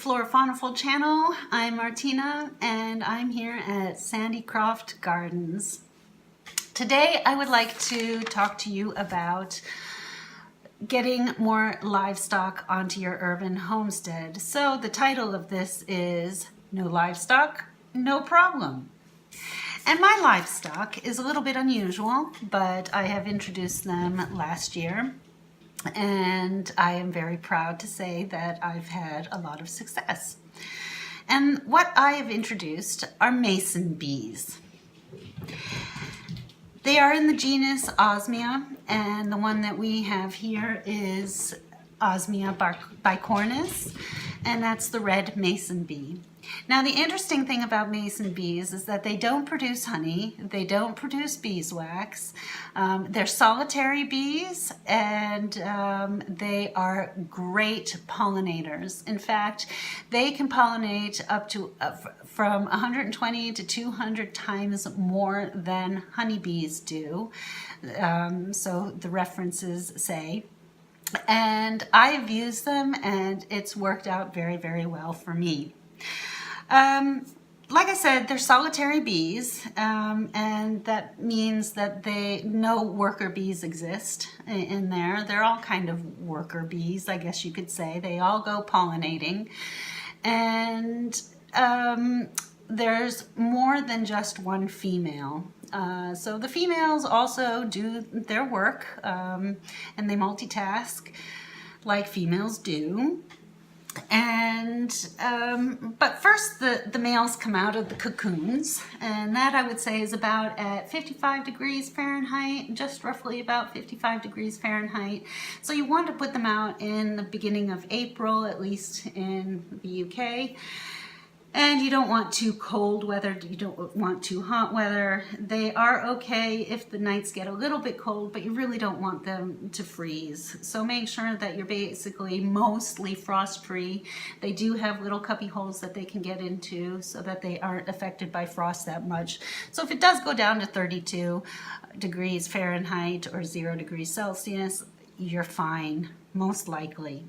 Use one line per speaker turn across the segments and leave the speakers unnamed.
Flora Faunaful channel. I'm Martina and I'm here at Sandycroft Gardens. Today I would like to talk to you about getting more livestock onto your urban homestead. So the title of this is No Livestock, No Problem. And my livestock is a little bit unusual, but I have introduced them last year. And I am very proud to say that I've had a lot of success. And what I have introduced are mason bees. They are in the genus Osmia, and the one that we have here is Osmia bicornis, and that's the red mason bee. Now, the interesting thing about mason bees is that they don't produce honey, they don't produce beeswax. They're solitary bees, and they are great pollinators. In fact, they can pollinate up to from 120 to 200 times more than honeybees do. So the references say. And I've used them, and it's worked out very, very well for me. Like I said, they're solitary bees, and that means that no worker bees exist in there. They're all kind of worker bees, I guess you could say. They all go pollinating, and there's more than just one female. So the females also do their work, and they multitask like females do. And but first the males come out of the cocoons, and that I would say is about at 55 degrees Fahrenheit, just roughly about 55 degrees Fahrenheit. So you want to put them out in the beginning of April, at least in the UK. And you don't want too cold weather, you don't want too hot weather. They are okay if the nights get a little bit cold, but you really don't want them to freeze. So make sure that you're basically mostly frost-free. They do have little cubby holes that they can get into so that they aren't affected by frost that much. So if it does go down to 32 degrees Fahrenheit or 0 degrees Celsius, you're fine, most likely.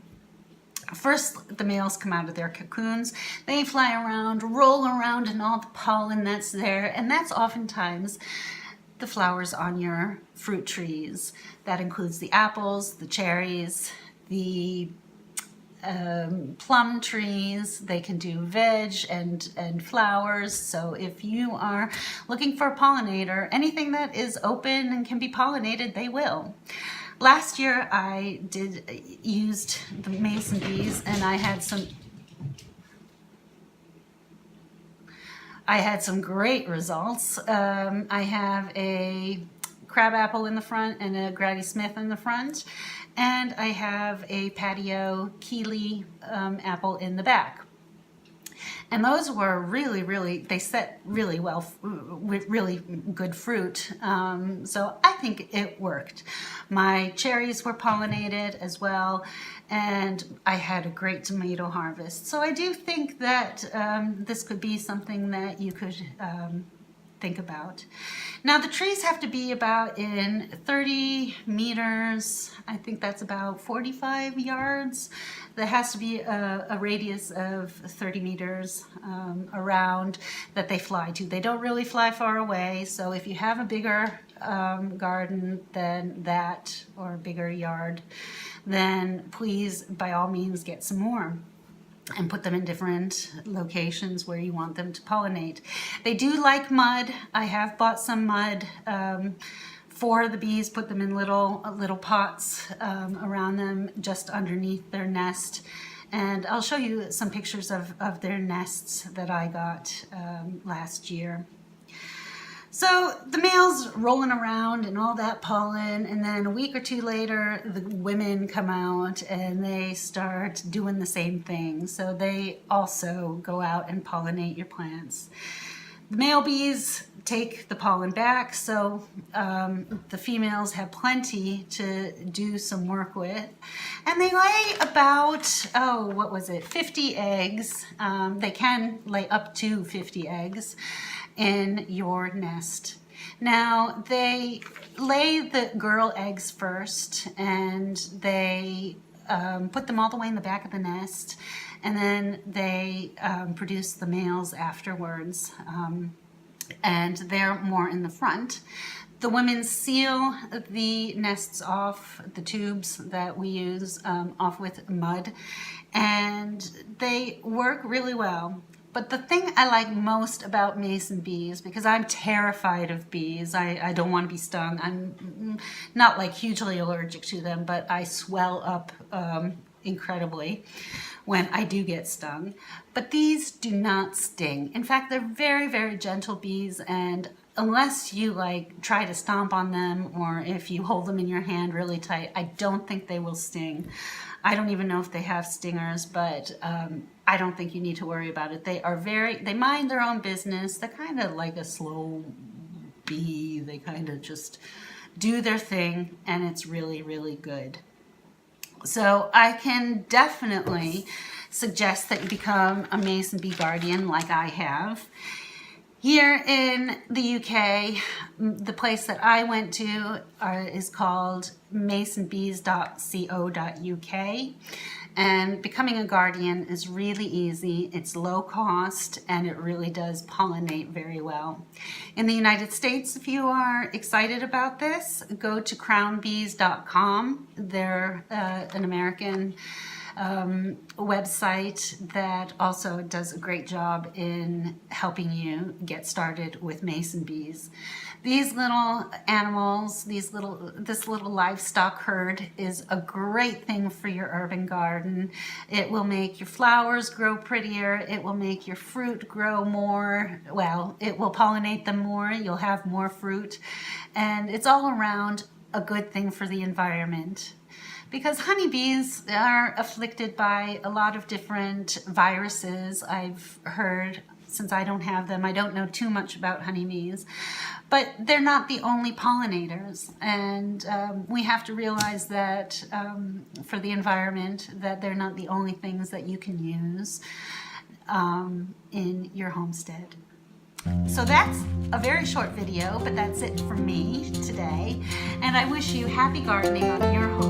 First, the males come out of their cocoons. They fly around, roll around in all the pollen that's there, and that's oftentimes the flowers on your fruit trees. That includes the apples, the cherries, the plum trees. They can do veg and flowers. So if you are looking for a pollinator, anything that is open and can be pollinated, they will. Last year I used the mason bees, and I had some great results. I have a crabapple in the front and a Granny Smith in the front, and I have a patio Keeley apple in the back. And those were really, they set really well with really good fruit. So I think it worked. My cherries were pollinated as well, and I had a great tomato harvest. So I do think that this could be something that you could think about. Now the trees have to be about in 30 meters. I think that's about 45 yards. There has to be a radius of 30 meters around that they fly to. They don't really fly far away, so if you have a bigger garden than that, or a bigger yard, then please, by all means, get some more and put them in different locations where you want them to pollinate. They do like mud. I have bought some mud for the bees, put them in little pots around them, just underneath their nest. And I'll show you some pictures of their nests that I got last year. So the males rolling around and all that pollen, and then a week or two later, the women come out and they start doing the same thing. So they also go out and pollinate your plants. The male bees take the pollen back, so the females have plenty to do some work with. And they lay about, 50 eggs. They can lay up to 50 eggs in your nest. Now, they lay the girl eggs first, and they put them all the way in the back of the nest, and then they produce the males afterwards, and they're more in the front. The women seal the nests off, the tubes that we use, off with mud, and they work really well. But the thing I like most about mason bees, because I'm terrified of bees, I don't want to be stung. I'm not like hugely allergic to them, but I swell up incredibly when I do get stung. But these do not sting. In fact, they're very, very gentle bees, and unless you like try to stomp on them, or if you hold them in your hand really tight, I don't think they will sting. I don't even know if they have stingers, but I don't think you need to worry about it. They mind their own business. They're kind of like a slow bee. They kind of just do their thing, and it's really, really good. So I can definitely suggest that you become a mason bee guardian like I have. Here in the UK, the place that I went to is called masonbees.co.uk, and becoming a guardian is really easy. It's low cost, and it really does pollinate very well. In the United States, if you are excited about this, go to crownbees.com. They're an American website that also does a great job in helping you get started with mason bees. These little animals, this little livestock herd is a great thing for your urban garden. It will make your flowers grow prettier. It will make your fruit grow more. Well, it will pollinate them more. You'll have more fruit. And it's all around a good thing for the environment. Because honeybees are afflicted by a lot of different viruses. I've heard, since I don't have them, I don't know too much about honeybees, but they're not the only pollinators. And we have to realize that for the environment, that they're not the only things that you can use in your homestead. So that's a very short video, but that's it for me today. And I wish you happy gardening on your home.